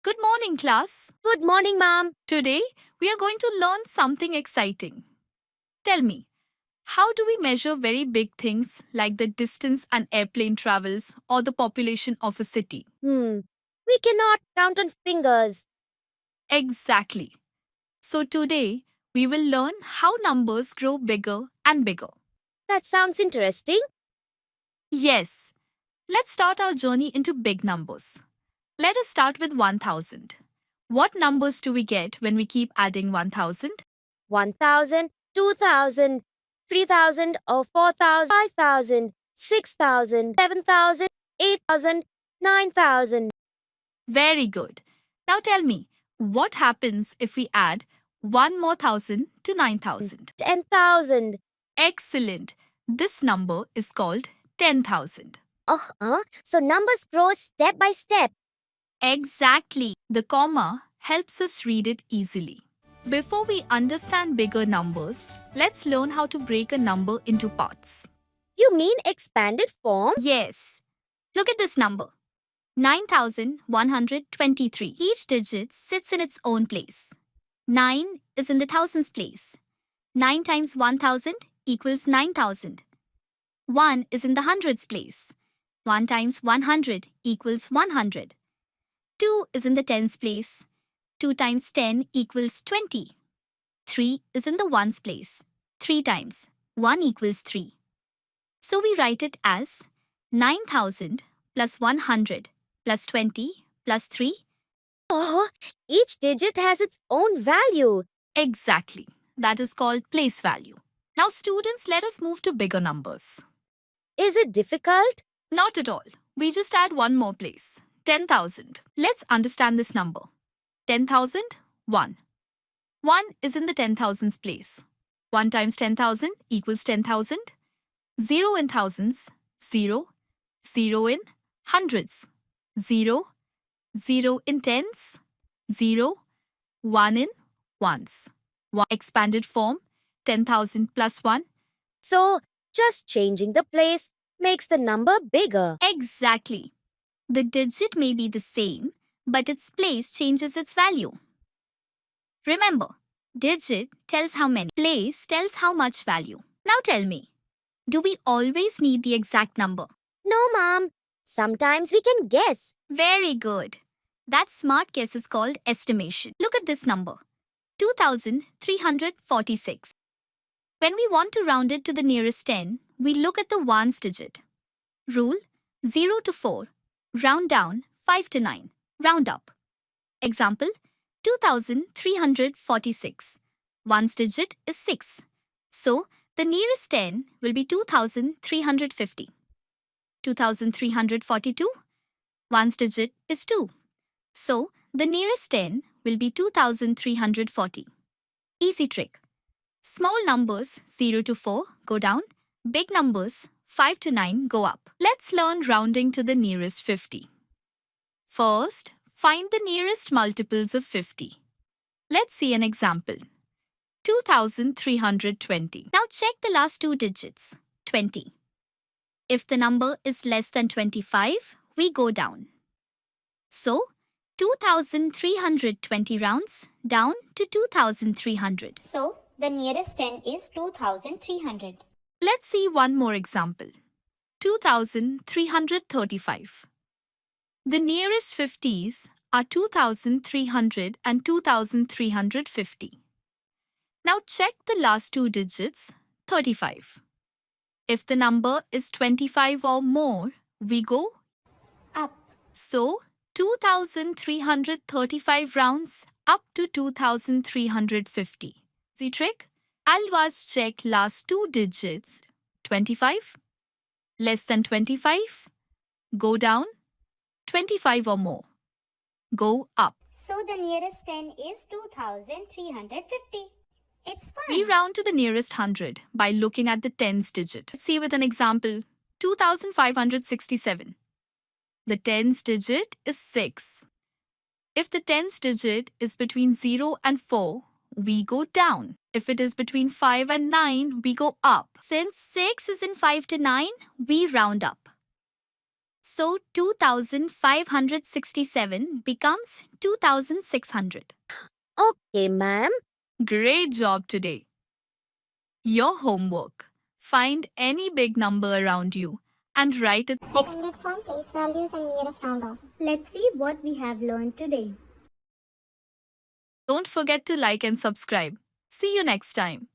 Good morning, class. Good morning, ma'am. Today, we are going to learn something exciting. Tell me, how do we measure very big things like the distance an airplane travels or the population of a city? We cannot count on fingers. Exactly. So today, we will learn how numbers grow bigger and bigger. That sounds interesting. Yes, let's start our journey into big numbers. Let us start with 1000. What numbers do we get when we keep adding 1000? 1,000, 2,000, 3,000 or 4,000, 5,000, 6,000, 7,000, 8,000, 9,000. Very good. Now tell me, what happens if we add one more thousand to 9,000? 10,000. Excellent. This number is called 10,000. So numbers grow step by step. Exactly. The comma helps us read it easily. Before we understand bigger numbers, let's learn how to break a number into parts. You mean expanded form? Yes. Look at this number. 9,123. Each digit sits in its own place. 9 is in the thousands place. 9 times 1000 equals 9,000. 1 is in the hundreds place. 1 times 100 equals 100. 2 is in the tens place. 2 times 10 equals 20. 3 is in the ones place. 3 times 1 equals 3. So we write it as 9,000 plus 100 plus 20 plus 3. Each digit has its own value. Exactly. That is called place value. Now students, let us move to bigger numbers. Is it difficult? Not at all. We just add one more place. 10,000. Let's understand this number. 10,000, 1. 1 is in the 10,000s place. 1 times 10,000 equals 10,000. 0 in thousands, 0. 0 in hundreds, 0. 0 in tens, 0. 1 in ones. Expanded form, 10,000 plus 1. So just changing the place makes the number bigger. Exactly. The digit may be the same, but its place changes its value. Remember, digit tells how many, place tells how much value. Now tell me, do we always need the exact number? No, ma'am. Sometimes we can guess. Very good. That smart guess is called estimation. Look at this number, 2,346. When we want to round it to the nearest 10, we look at the ones digit. Rule 0 to 4. Round down 5 to 9. Round up. Example 2,346. Ones digit is 6. So the nearest 10 will be 2,350. 2,342. Ones digit is 2. So the nearest 10 will be 2,340. Easy trick. Small numbers 0 to 4 go down. Big numbers 5 to 9 go up. Let's learn rounding to the nearest 50. First, find the nearest multiples of 50. Let's see an example. 2,320. Now check the last two digits, 20. If the number is less than 25, we go down. So, 2,320 rounds down to 2,300. So, the nearest 10 is 2300. Let's see one more example. 2,335. The nearest 50s are 2,300 and 2,350. Now check the last two digits, 35. If the number is 25 or more, we go Up. So, 2,335 rounds up to 2,350. The trick? Always check last two digits. 25, less than 25, go down. 25 or more, go up. So, the nearest 10 is 2350. It's fine. We round to the nearest 100 by looking at the tens digit. Let's see with an example. 2,567. The tens digit is 6. If the tens digit is between 0 and 4, we go down. If it is between 5 and 9, we go up. Since 6 is in 5 to 9, we round up. So 2567 becomes 2600. Okay, ma'am. Great job today. Your homework. Find any big number around you and write it. Extended form, place values and nearest round off. Let's see what we have learned today. Don't forget to like and subscribe. See you next time.